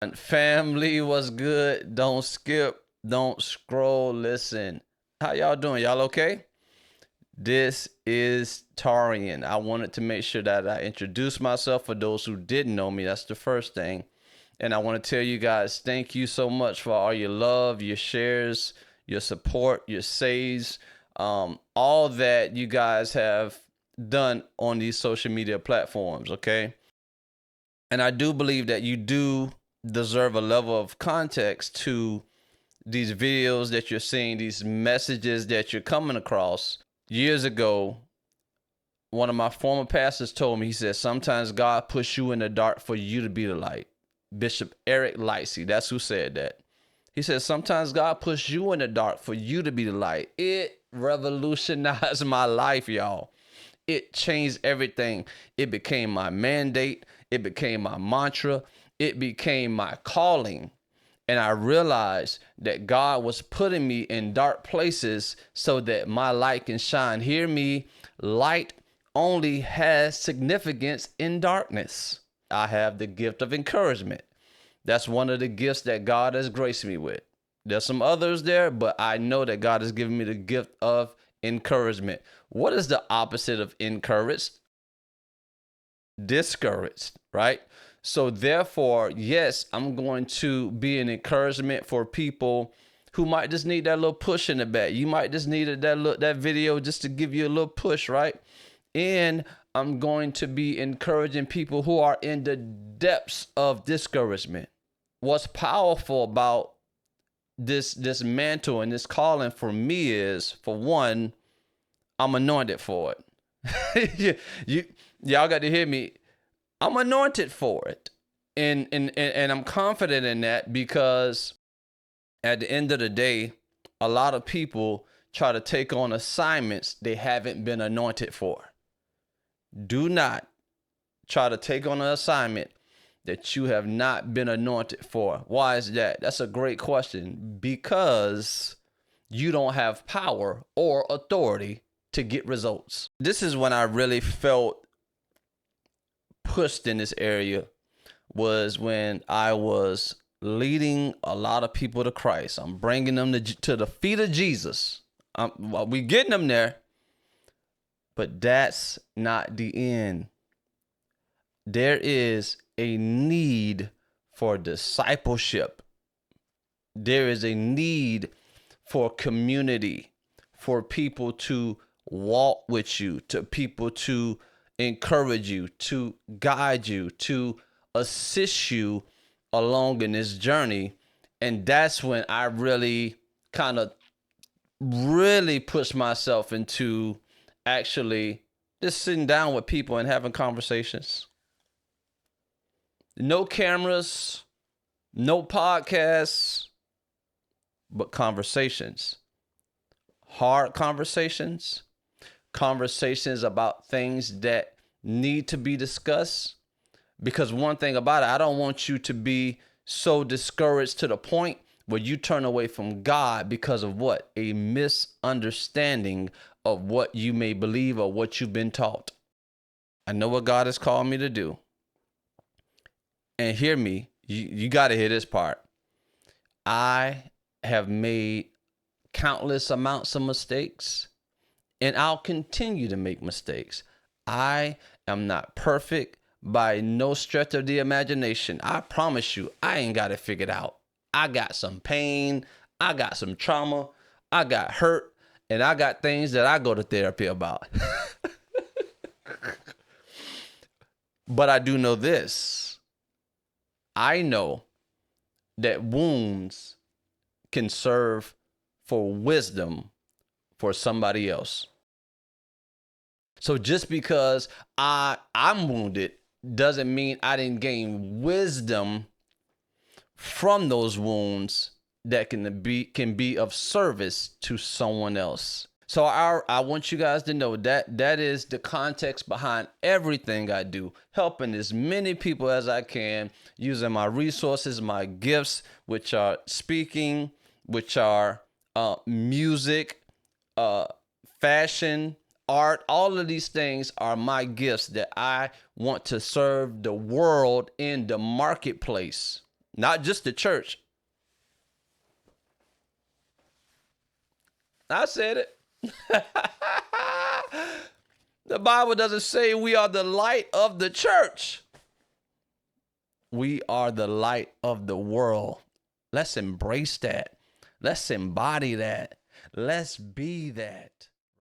And family was good. Don't skip. Don't scroll. Listen. How y'all doing? Y'all okay? This is Taurean. I wanted to make sure that I introduce myself for those who didn't know me. That's the first thing. And I want to tell you guys, thank you so much for all your love, your shares, your support, your saves, all that you guys have done on these social media platforms, okay? And I do believe that you do deserve a level of context to these videos that you're seeing, these messages that you're coming across. Years ago, one of my former pastors told me, he said, sometimes God puts you in the dark for you to be the light. Bishop Eric Lightsey, that's who said that. He said, sometimes God puts you in the dark for you to be the light. It revolutionized my life, y'all. It changed everything. It became my mandate. It became my mantra. It became my calling. And I realized that God was putting me in dark places so that my light can shine. Hear me, light only has significance in darkness. I have the gift of encouragement. That's one of the gifts that God has graced me with. There's some others there, but I know that God has given me the gift of encouragement. What is the opposite of encouraged? Discouraged, right? So therefore, yes, I'm going to be an encouragement for people who might just need that little push in the back. You might just need that video just to give you a little push, right? And I'm going to be encouraging people who are in the depths of discouragement. What's powerful about this mantle and this calling for me is, for one, I'm anointed for it. Y'all got to hear me. I'm anointed for it. And I'm confident in that because at the end of the day, a lot of people try to take on assignments they haven't been anointed for. Do not try to take on an assignment that you have not been anointed for. Why is that? That's a great question. Because you don't have power or authority to get results. This is when I really felt pushed in this area, was when I was leading a lot of people to Christ. I'm bringing them to the feet of Jesus. We getting them there, but that's not the end. There is a need for discipleship. There is a need for community, for people to walk with you, to people to encourage you, to guide you, to assist you along in this journey. And that's when I really kind of really pushed myself into actually just sitting down with people and having conversations. No cameras, no podcasts, but conversations. Hard conversations. Conversations about things that need to be discussed. Because one thing about it, I don't want you to be so discouraged to the point where you turn away from God because of what? A misunderstanding of what you may believe or what you've been taught. I know what God has called me to do. And hear me, you got to hear this part. I have made countless amounts of mistakes, and I'll continue to make mistakes. I am not perfect by no stretch of the imagination. I promise you, I ain't got it figured out. I got some pain, I got some trauma, I got hurt, and I got things that I go to therapy about. But I do know this. I know that wounds can serve for wisdom for somebody else. So just because I'm wounded doesn't mean I didn't gain wisdom from those wounds that can be of service to someone else. So I want you guys to know that that is the context behind everything I do, helping as many people as I can, using my resources, my gifts, which are speaking, which are music, fashion, art. All of these things are my gifts that I want to serve the world in the marketplace. not just the church. I said it. The Bible doesn't say we are the light of the church. We are the light of the world. Let's embrace that. Let's embody that. Let's be that.